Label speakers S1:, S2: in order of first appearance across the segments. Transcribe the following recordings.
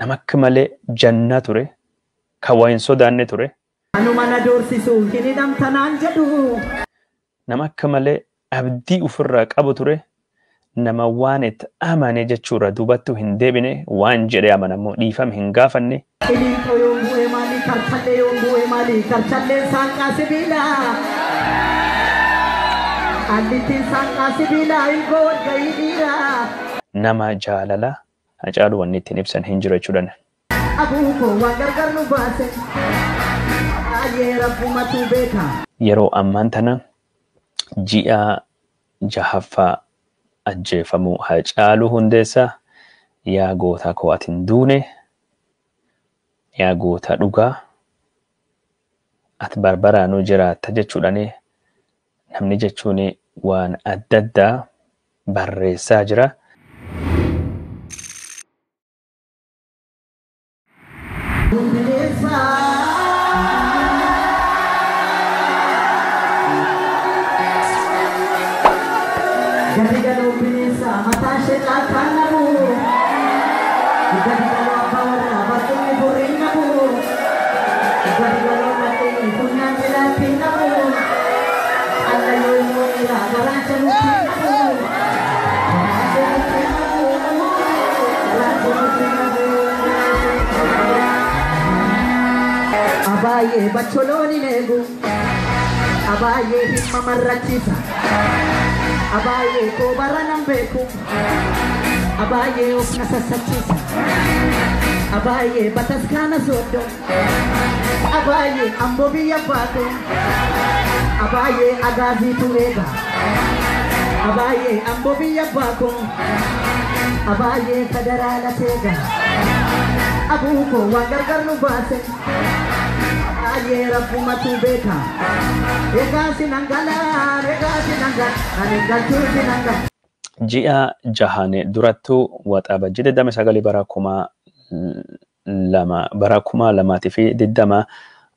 S1: nama akka malee jannaa ture kan waa hin sodaanne ture.
S2: Anuma na doorsisu hin hidhamtanaan jedhu.
S1: Nama akka malee abdii ofirraa qabu ture. Nama waan itti amane jechuudha duubattuu hin deebine waan jedhee amanamu dhiifame hin gaafanne.
S2: Iliitoo yoo bu'ee maalii karchallee yoo bu'ee maalii karchalleen saanqaa sibiilaa. Allittiin saanqaa sibiilaa ilgoo gahii dhiiraa.
S1: Nama jaalala Hacaaluu wanni ittiin ibsan hin jiru jechuudhaan.
S2: Abuukoo waan gargar nu baase. Ayyee rabbumatu beeka.
S1: Yeroo ammaan tana ji'a jahaffaa ajjeefamuu Hacaaluu Hundeessaa yaa goota koo ati hin duune yaa goota dhugaa ati barbaraanuu jiraatta jechuudhaan namni jechuun waan adda addaa barreessaa jira.
S2: Abaye bacholoni negu. Abaye himma marrachisa. Abaye kobara nambeku. Abaye ofna sasachisa. Abaye bataskana sodo. Abaye ambobiya pato. Abaye agazi tuega. Abaye ambobiya pato. Abaye kadarala tega. Abuko wangargar nu base. Aye rabbumatu beeka. Egaasi nangala, egaasi nangala, aneeggalchuu nangala.
S1: Ji'a jahane durattuu waxabajjii 29 bara 2020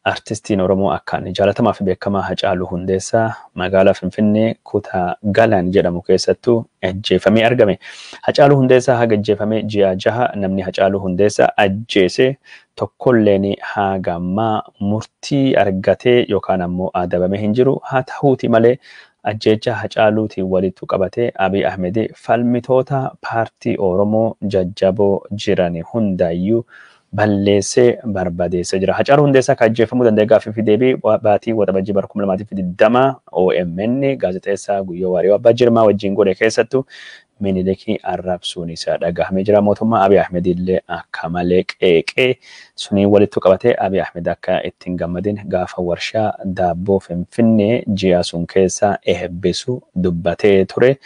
S1: artistiin Oromoo akkaan jaalatamaa fi beekamaa Hacaaluu Hundeessaa magaalaa Finfinnee kutaa Galaan jedhamu keessattuu ajjeefamee argame. Hacaaluu Hundeessaa haga ajjeefamee ji'a jaha namni Hacaaluu Hundeessaa ajjeese tokkolleen haga ammaa murtii argatee yookaan ammoo adabamee hin jiru. Haa ta'uuti malee ajjeecha Hacaaluutiin walitti qabatee Abiy Ahmed falmitoota paartii Oromoo jajjaboo jiran hundaayyuu balleessee barbadeessee jira. Hacaaluu Hundeessaa kan ajjeefamuu danda'e gaaffii fi deebii baatii waxabajjii bara 2020 OMN gaazexeessaa Guyyoo Waariyoo Abbaa Jirmaa wajjin godhe keessattuu Minilikii arrabsuun isaa dhagahamee jira. Mootummaa Abiy Ahmed illee akka malee qeeqee suniin walitti qabatee Abiy Ahmed akka ittiin gammadin gaafa warshaa daabboo Finfinnee ji'a sun keessa eebbisu dubbatee ture.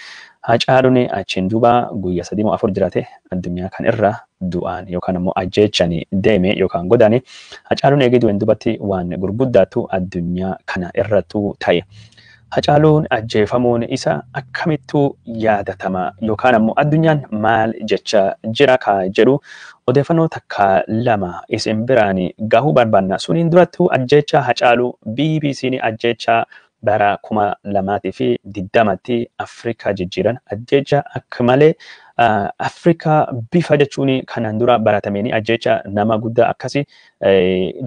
S1: Hacaaluun achiin duuba guyyaa 3-4 jiraate addunyaa kan irra du'aan yookaan ammoo ajjeechanii deeme yookaan godaane. Hacaaluun eegee du'een duubatti waan gurguddaatu addunyaa kana irrattu ta'e. Hacaaluun ajjeefamuun isa akkamittuu yaadatama yookaan ammoo addunyaan maal jecha jira ka jedhu odeeffannoo takka lama isin biraan gahuu barbaanna. Suniin durattuu ajjeecha Hacaaluu BBC'n ajjeecha bara 2020 Afrikaa jijjiiran ajjeecha akka malee Afrikaa bifa jechuun kanaan dura baratameen ajjeecha nama guddaa akkasii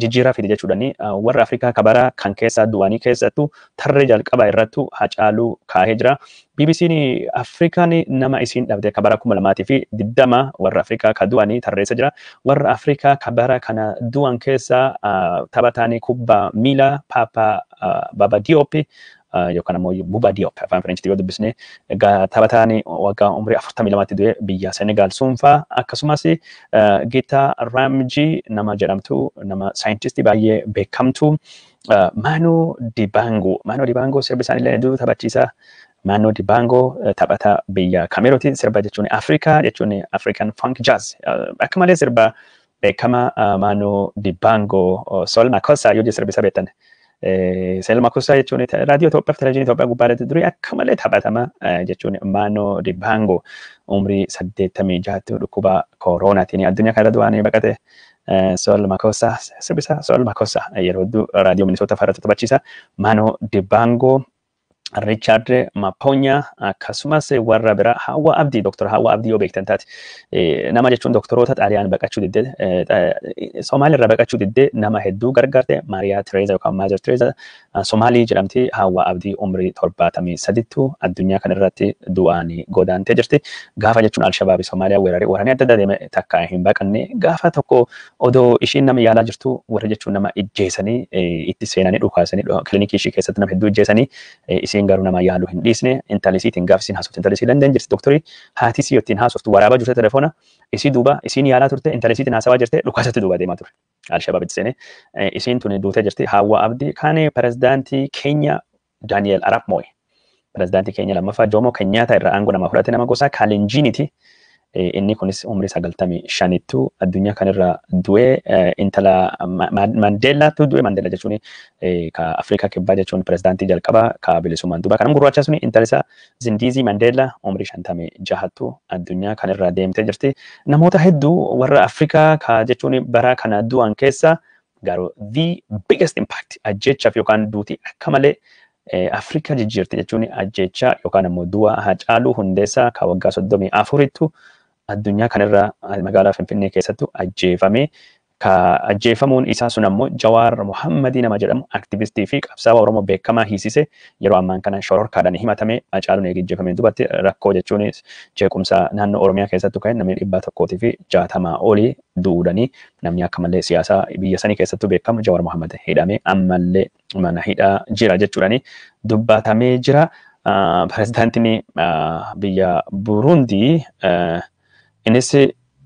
S1: jijjiiraa fide jechuudhaani warra Afrikaa kabara kan keessa du'anii keessattuu tarree jalqaba irrattu Hacaaluu kaahee jira. BBC'n Afrikaan nama isiin dhabde kabara 2020 warra Afrikaa ka du'anii tarreessa jira. Warra Afrikaa kabara kana du'an keessa taphataanii kubbaa miilaa Papa Baba Diop yookaan ammoo Buba Diop afaan Frenchiitti yoo dubbisne taphataanii waggaa umrii 42tti du'e biyya Senegaal sunfaa akkasumas Gita Ramji nama jedhamtu nama saayintistii baay'ee beekamtu Manu Dibango sirbi isaanii illee taphachiisa. Manu Dibango taphata biyya Kamerooti sirba jechuun Afrikaa jechuun African Funk Jazz akka malee sirba beekama Manu Dibango Sol Makossa yoo sirbi isa beektan. Sol Makossa jechuun raadiyoo Itoophiyaa fi televezyiinii Itoophiyaa gubbaatti durii akka malee taphatama jechuun Manu Dibango umrii 86 dhukkuba kooroonaatiin addunyaa kana du'anii baqate. Sol Makossa sirbisa Sol Makossa yeroo raadiyoo Minisoota farratti taphachiisa. Manu Dibango Richard Maponya akkasumas warra bira Hawa Abdi Dr. Hawa Abdi yoo beektan taate nama jechuun doktoroota xaaliyaan baqachuu diddee Somaalii irraa baqachuu diddee nama hedduu gargaarte Maariyaa Tereeza yookaan Maazer Tereeza Somaalii jedhamti Hawa Abdi umrii 73 addunyaa kana irratti du'aan godaantee jirti. Gaafa jechuun Alshabaabii Somaaliyaa waraanee adda addaa deeme takka hin baqanne gaafa tokko odoo ishiin nama yaalaa jirtu warra jechuun nama ijjeessanii itti seenanii dhukaasanii kilinikii ishii keessatti nama hedduu ijjeessanii isiin garuu nama yaaluu hin dhiisne intalisiitiin gaafisiin haasofte intalisiin London jirti doktorii haati isii yottiin haasoftu waraabaa jirte telefoona isii duuba isiin yaalaa turte intalisiitiin haasawaa jirte dhukaasatti duuba deemaa ture Alshabaabitti seene isiin tuni duutee jirti Hawa Abdi kaane pirezidaantii Keenya Daniel Arap Moi pirezidaantii Keenya lammaffaa Jomo Kenyatta irraa aangoo nama fudhate nama gosa Kalenjiniti inni kunis umrii 95 addunyaa kanarra du'ee intala Mandelaatu du'e Mandela jechuun ka Afrikaa kibbaa jechuun pirezidaantii jalqabaa ka bilisummaan duuba kanam gurraacha suni intala isaa Zindizi Mandela umrii 56 addunyaa kanarra deemtee jirti namoota hedduu warra Afrikaa ka jechuun bara kana du'an keessa garuu the biggest impact ajjechaaf yookaan duutii akka malee Afrikaa jijjiirti jechuun ajjecha yookaan ammoo du'a Hacaaluu Hundeessaa ka waggaa 34 addunyaa kanarra magaalaa Finfinnee keessattu ajjeefame ka ajjeefamuun isaa sun ammoo Jawaar Mohammadii nama jedhamu aktivistii fi qabsaa'aa Oromoo beekamaa hiisise yeroo ammaan kana shororkaadhaan himatame Hacaaluun ajjeefame duubatti rakkoo jechuun jeequmsa naannoo Oromiyaa keessattu ka'e namni 160 olii du'uudhanii namni akka malee siyaasaa biyya sanii keessattu beekamu Jawaar Mohammad hidhame ammallee mana hidhaa jira jechuudhani dubbatamee jira. Pirezidaantiin biyya Burundii innis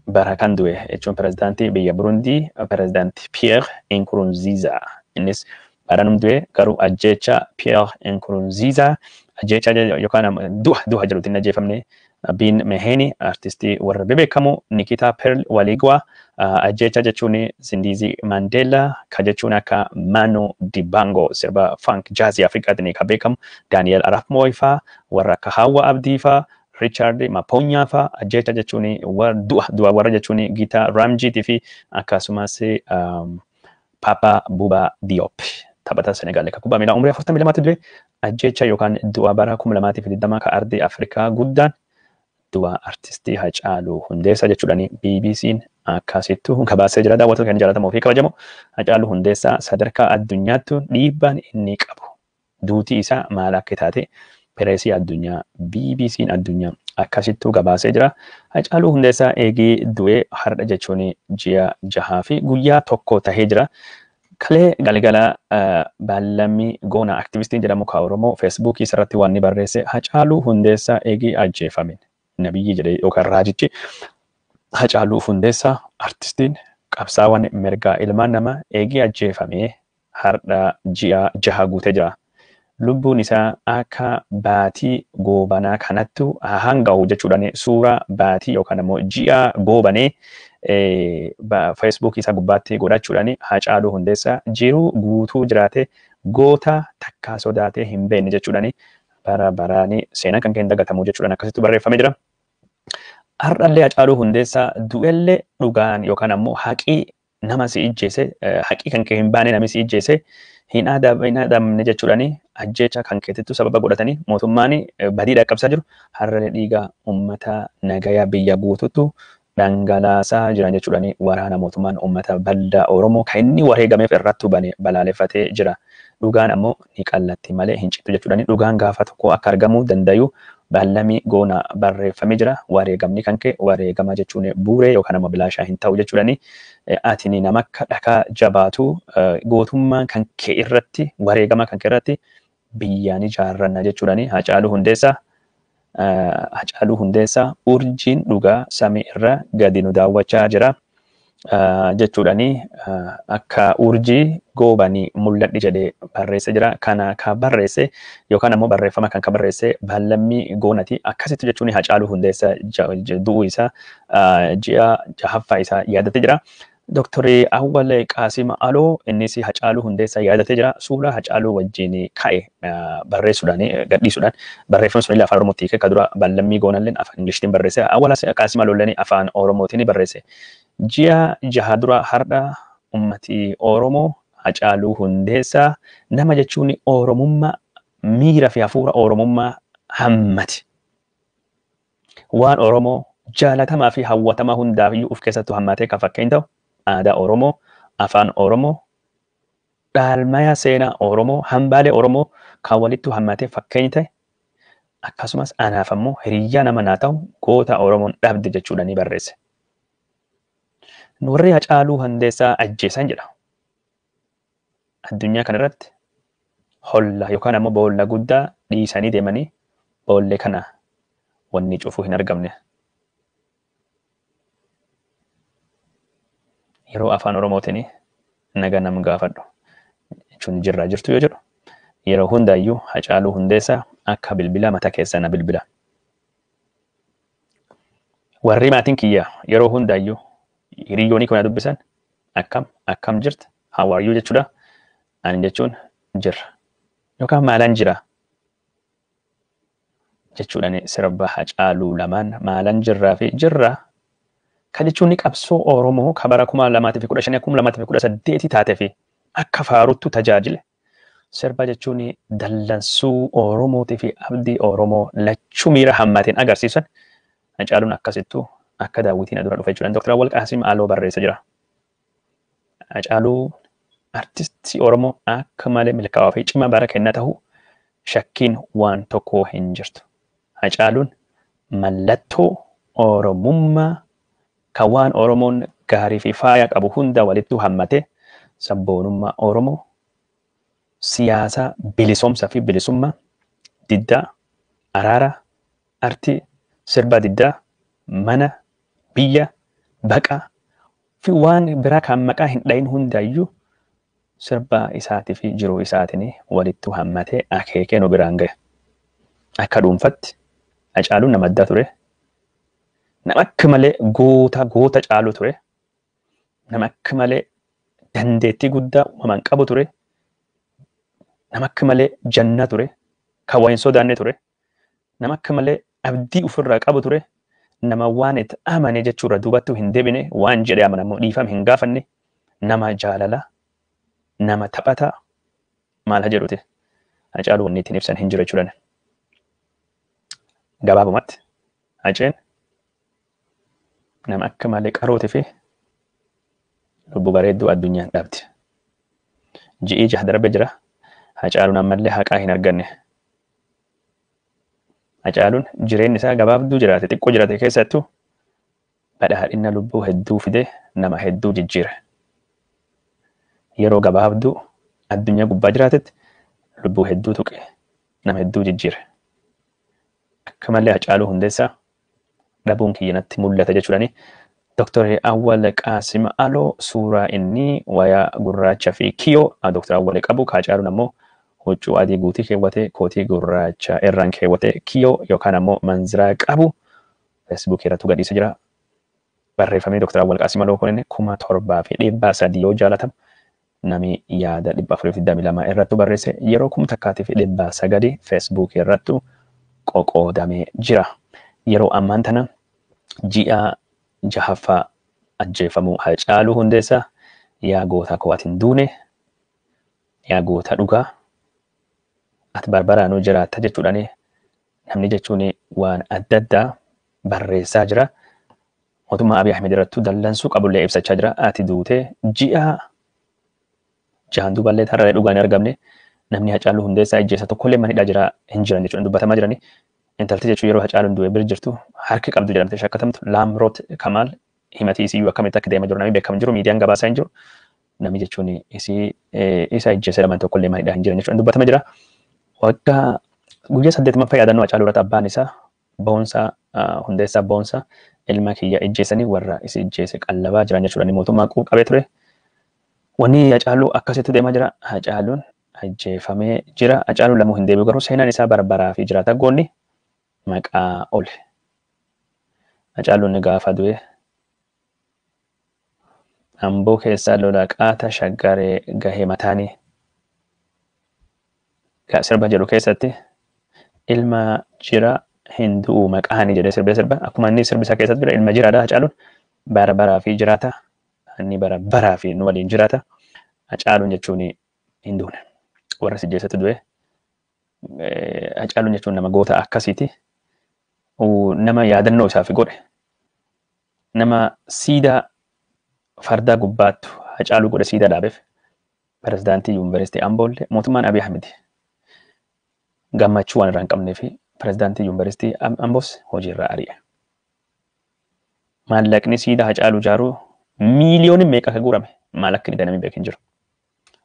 S1: bara kan du'e jechuun pirezidaantii biyya Burundii pirezidaantii Pierre Nkurunziza innis bara num du'e garuu ajjecha Pierre Nkurunziza ajjecha yookaan du'a jedhutti hin ajjeefamne Bin Meheni artistii warra beekamu Nikita Pearl Waligwa ajjecha jechuun Zindizi Mandela ka jechuun akka Manu Dibango sirba funk jazz Afrikaatiin ka beekamu Daniel Arap Moi fa warra akka Hawa Abdi fa Richard Maponya fa ajjecha jechuun du'a warra jechuun Gita Ramjit fi akkasumas Papa Buba Diop taphata Senegal ka kubbaa miilaa umrii 42 du'e ajjecha yookaan du'a bara 2020 ka ardii Afrikaa guddaan du'a artistii Hacaaluu Hundeessaa jechuudhaan BBC'n akkasittu gabaasee jira daawwattoota kan jaallatamoo fi kabajamoo Hacaaluu Hundeessaa sadarkaa addunyaatti dhiibbaan inni qabu duutii isaa maal akka taate pireesii addunyaa BBC'n addunyaa akkasittu gabaasee jira Hacaaluu Hundeessaa eegii du'ee har'a jechuun ji'a 6 fi guyyaa tokko tahee jira. Kalee galgala Baalamii Goona aktivistiin jedhamu ka Oromoo Facebook irratti waan barreesse Hacaaluu Hundeessaa eegii ajjeefame. Nabiyyi jedhee yookaan raajichi Hacaaluu Hundeessaa artistiin qabsaawwan mirgaa ilmaan namaa eegii ajjeefamee har'a ji'a 6 guutee jira. Lubbuun isaa akka baatii goobanaa kanattu hanga'u jechuudhaan suuraa baatii yookaan ammoo ji'a goobanee Facebook isaa gubbaatti godhachuudhaan Hacaaluu Hundeessaa jiruu guutuu jiraate goota takkaa sodaatee hin beekne jechuudhaan bara baraanii seenaa kan keenya dagatamu jechuudhaan akkasitti barreeffamee jira. Har'allee Hacaaluu Hundeessaa du'ellee dhugaan yookaan ammoo haqii nama si ijjeese haqii kan kee hin baane namni si ijjeese hin adabamne jechuudhaan ajjecha kan keetittu sababa godhatanii mootummaan badii dhaqqabsaa jiru har'allee dhiiga uummata nagayaa biyya guutuutu dhangalaasaa jiran jechuudhaan waraana mootummaan uummata bal'aa Oromoo kan inni wareegameef irratti balaaleffatee jira. Dhugaan ammoo ni qallatti malee hin cittu jechuudhaan dhugaan gaafa tokko akka argamuu dandayu Baalamii Goona barreeffamee jira. Wareegamni kan kee wareegama jechuun buuree yookaan ammoo bilaashaa hin ta'u jechuudhaan ati nama akka dhakaa jabaatu gootummaan kan kee irratti wareegama kan kee irratti biyyaan ijaarranna jechuudhaan Hacaaluu Hundeessaa urjiin dhugaa samii irra gadi nu daawwachaa jira. Jechuudhaan akka urjii goobanii mul'adhi jedhee barreesse jira. Kana ka barreesse yookaan ammoo barreeffama kan ka barreesse Baalamii Goonati akkasitti jechuun Hacaaluu Hundeessaa du'uu isaa ji'a 6ffaa isaa yaadatee jira. Dr. Awwal Qaasim Aloo innis Hacaaluu Hundeessaa yaadatee jira. Suuraa Hacaaluu wajjin ka'e barreessuudhaan gadhiisuudhaan barreeffamni sun afaan Oromootti hiike dura Baalamii Goonalleen afaan Ingilishtiin barreesse. Awwal Qaasim Aloolleen afaan Oromootiin barreesse. Ji'a 6 dura har'a ummati Oromoo Hacaaluu Hundeessaa nama jechuun Oromummaa miira fi hafuura Oromummaa hammate. Waan Oromoo jaalatamaa fi hawwatamaa hundaafiyyuu of keessattuu hammatee kan fakkeenya ta'u aadaa Oromoo, afaan Oromoo, dhaalmaya seenaa Oromoo, hambaalee Oromoo kan walitti hammatee fakkeenya ta'e akkasumas anaaf ammoo hiriyyaa nama naa ta'u goota Oromoon dhabde jechuudha ni barreesse. Warri Hacaaluu Hundeessaa ajjeesan jedha. Addunyaa kanarratti holla yookaan ammoo boolla guddaa dhiisanii deemanii boollee kana wanni cufuu hin argamne. Yeroo afaan Oromootiin naga nam gaafadhu jechuun jirraa jirtu yoo jedhu yeroo hundaayyuu Hacaaluu Hundeessaa akka bilbila mata keessa na bilbila. Warri maatiin kiyyaa yeroo hundaayyuu hiriyoonni kun dubbisan akkam jirta how are you jechuudha. Ani jechuun jirra yookaan maalan jira jechuudhaan sirba Hacaaluu lamaan maalan jirraa fi jirra kan jechuun ni qabsoo Oromoo kabara 2015 2018 taatee fi akka faaruutti tajaajile. Sirba jechuun dallansuu Oromootii fi abdii Oromoo lachuu miira hammateen agarsiisan. Hacaaluun akkasittuu akka daawwitiin adura dhufe jechuudhaan Dr. Awwal Qaasim Aloo barreessa jira. Hacaaluu artistii Oromoo akka malee milkaa'aa fi cimaa bara kennaa ta'uu shakkiin waan tokko hin jirtu. Hacaaluun mallattoo Oromummaa kan waan Oromoon gaarii fi faaya qabu hunda walitti hammatee sabboonummaa Oromoo, siyaasa bilisoomsaa fi bilisummaa, diddaa, araara, artii, sirba diddaa, mana, biyya, baqaa fi waan biraa kan maqaa hin dhayin hundaayyuu sirba isaatii fi jiruu isaatiin walitti hammatee akeekee nu biraan gahe. Akka dhuunfatti Hacaaluun nama addaa ture. Nama akka malee goota caalu ture. Nama akka malee dandeettii guddaa uumamaan qabu ture. Nama akka malee janna ture. Kan waa hin sodaanne ture. Nama akka malee abdii ofirraa qabu ture. Nama waan itti amane jechuurra duubatti hin deebine waan jedhee amanamu dhiifama hin gaafanne. Nama jaalala. Nama taphataa maal haa jedhuti. Hacaaluu wanni ittiin ibsan hin jiru jechuudha. Gabaabumatti Haceen nama akka malee qarootii fi lubbu bareedduu addunyaan dhabdi. Ji'ii 6 darbe jira. Hacaaluun ammallee haqaa hin arganne. Hacaaluun jireenyi isaa gabaabduu jiraate xiqqoo jiraate keessattuu badhaadhina lubbuu hedduu fidee nama hedduu jijjiire. Yeroo gabaabduu addunyaa gubbaa jiraatetti lubbuu hedduu tuqe nama hedduu jijjiire. Akka malee Hacaaluu Hundeessaa dhabuun kiyyanatti mul'ata jechuudhaani. Dr. Awwal Qaasim Aloo suuraa inni wayaa gurraacha fi kiyoo Dr. Awwal qabu Hacaaluun ammoo huccuu adii guutii keewwatee kootii gurraacha irraan keewwatee kiyoo yookaan ammoo manziraa qabu Facebook irratti gadhiisa jira. Barreeffamni Dr. Awwal Qaasim Aloo kun 7,300 yoo jaalatamu nami yaada 422 irratti barreesse yeroo kumtakkaatiif 900 Facebook irratti qoqoodamee jira. Yeroo ammaan tana ji'a 6ffaa ajjeefamuu Hacaaluu Hundeessaa yaa goota koo ati hin duune yaa goota dhugaa ati barbaraanuu jiraatta jechuudhaan namni jechuun waan adda addaa barreessaa jira. Mootummaa Abiy Ahmed irrattuu dallansuu qabullee ibsachaa jira. Ati duutee ji'a jahanduu ballee tarree dhugaan argamne namni Hacaaluu Hundeessaa ijjeessa tokkollee manidhaa jira hin jiran jechuudha dubbatamaa jirani. Intalti jechuun yeroo Hacaaluun du'e bira jirtu harki qabdu jedhamtee shakkatamtu Laamroot Kamaal himatii isiyyuu akkamitti akka deemaa jiru namni beekamu jiru miidiyaan gabaasaa hin jiru. Namni jechuun isa ijjeessa lamaan tokkollee manidhaa hin jiran jechuudha dubbatamaa jira. Waggaa guyyaa 8ffaa yaadannoo Hacaaluu irratti abbaan isaa Boonsaa Hundeessaa Boonsaa ilma kiyya ijjeessanii warra isi ijjeesse qallabaa jiran jechuudha mootummaa qabee ture. Wanni Hacaaluu akkasitti deemaa jira. Hacaaluun ajjeefamee jira. Hacaaluun lamuu hin deebi'u garuu seenaan isaa barbaraa fi jiraata goonni maqaa ole. Hacaaluun gaafa du'e Amboo keessaa lola qaata shaggaree gahee mataanii sirba jedhu keessatti ilma jira hin du'u maqaanii jedhee sirba akkuma inni sirbi isaa keessatti jira ilma jiraadha Hacaaluun barbaraa fi jiraata. Inni barbaraa fi nu waliin jiraata. Hacaaluun jechuun hin duune. Warra ijjeessatti du'e Hacaaluun jechuun nama goota akkasiiti. Nama yaadannoo isaaf godhe. Nama siidaa fardaa gubbaattu Hacaaluu godhe siidaa dhaabeef pirezidaantii yuunivarsiitii Amboollee mootummaan Abiy Ahmed gammachuu waan irraa hin qabnee fi pirezidaantii yuunivarsiitii Amboos hojiirraa ari'e. Maallaqni siidaa Hacaaluu ijaaruu miiliyooniin meeqa akka guurame maal akka inni danamii beekin jiru.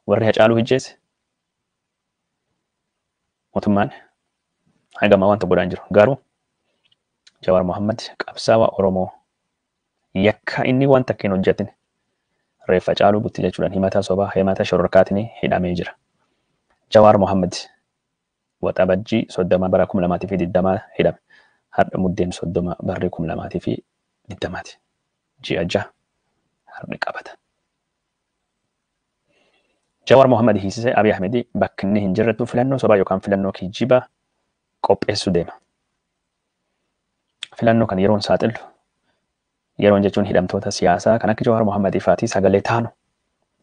S1: Warri Hacaaluu hijjeesse mootummaan hagamaa wanta godhaan jiru. Garuu Jawaar Mohammad qabsaawaa Oromoo yakka inni wanta akka hin hojjetin reeffa Hacaaluu butti jechuudhaan himata sobaa himata shororkaatiin hidhamee jira. Jawaar Mohammad waxabajjii 30 bara 2020 hidhame. Har'a muddeen 30 barri 2020 ji'a jaha har'i qabata. Jawaar Mohammad hiisisee Abiy Ahmed bakka inni hin jirrettu filannoo sobaa yookaan filannoo kijibaa qopheessuu deema. Filannoo kan yeroon saaxilu yeroon jechuun hidhamtoota siyaasaa kan akka Jawaar Mohammad faatii sagalee taanu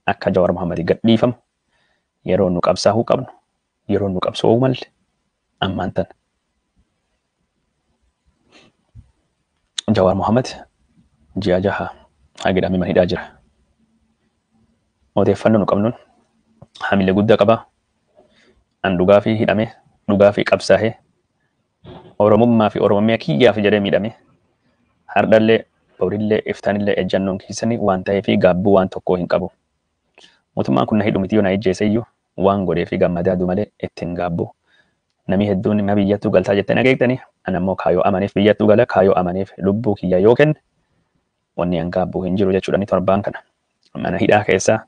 S1: akka Jawaar Mohammad gadhiifamu yeroon nu qabsaa'uu qabnu yeroon nu qabsoowuu malle ammaan tan. Jawaar Mohammad ji'a jaha hagidhamee mana hidhaa jira. Odeeffannoo nu qabnuun hamilee guddaa qaba. An dhugaa fi hidhame dhugaa fi qabsaa'ee Oromummaa fi Oromummaa kiyyaa fi jedhee miidhame hardhallee borillee iftaanillee ejjannoon keessanii waan ta'ee fi gaabbuu waan tokkoo hin qabu. Mootummaan kun na hidhu miti yoo na ijjeesse iyyuu waan godhee fi gammadaa adu malee ittiin gaabbu. Namni hedduun nama biyyattuu galtaa jettee nageektanii an ammoo kaayoo amaneef biyyattuu gala kaayoo amaneef lubbuu kiyya yoo kenne wanni an gaabbu hin jiru jechuudhaan torbaan kana mana hidhaa keessaa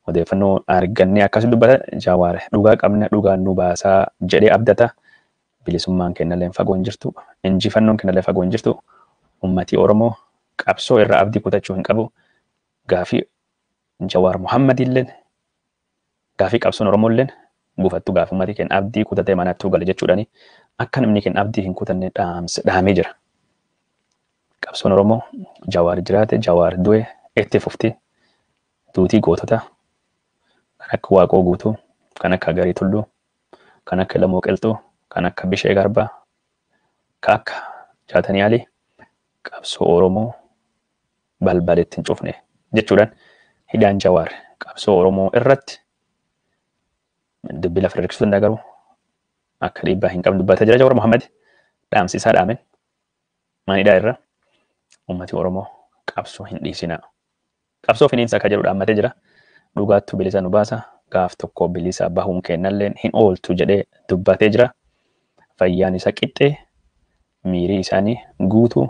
S1: odeeffannoo argannee akkas dubbata. Jawaar dhugaa qabna dhugaan nu baasaa jedhee abdata. Bilisummaan kennallee fagoo hin jirtu. Injifannoon kennallee fagoo hin jirtu. Uummatii Oromoo qabsoo irraa abdii kutachuu hin qabu. Gaafii Jawaar Mohammad illeen gaafii qabsoon Oromoo illeen gufattu gaafii uummatii kenna abdii kutatee manattuu gala jechuudhaani akka namni kenna abdii hin kutanne dhaamee jira. Qabsoon Oromoo Jawaar jiraate Jawaar du'e itti fufti. Duutii gootota kan akka Waaqoo Guutuu, kan akka Garii Tulluu, kan akka Lamoo Qilxuu, kan akka Bishee Garbaa, kan akka Jaatanii Alii qabsoo Oromoo balbaletti hin cufne jechuudhaan hidhaan Jawaar qabsoo Oromoo irratti dubbii lafa hirkisuu danda'a garuu akka dhiibbaa hin qabne dubbatee jira. Jawaar Mohammad dhaamsi isaa dhaameen manidhaa irra uummatii Oromoo qabsoo hin dhiisinaa. Qabsoo finiinsa akka jedhu dhaammatee jira. Dhugaattuu bilisa nu baasa gaaf tokko bilisa bahuun kennalleen hin ooltu jedhee dubbatee jira. Fayyaan isa qixxee miirii isaanii guutuu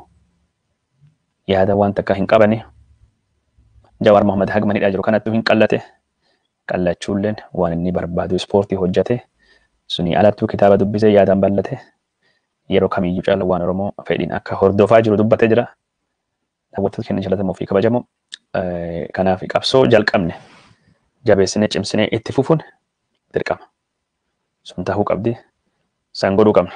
S1: yaada waan takka hin qabani. Jawaar Mohammad haga manidhaa jiru kanattuu hin qallate. Qallachuulleen waan inni barbaadu ispoortii hojjate. Suni alattuu kitaaba dubbisee yaadaan bal'ate. Yeroo kamiyyuu caala waan Oromoo fedhiin akka hordofaa jiru dubbatee jira. Daawwattoota keenya jaalatamoo fi kabajamoo kanaaf qabsoo jalqabne jabeessinee cimsinee itti fufuun dirqama. Sun tahuu qabdi san godhuu qabna.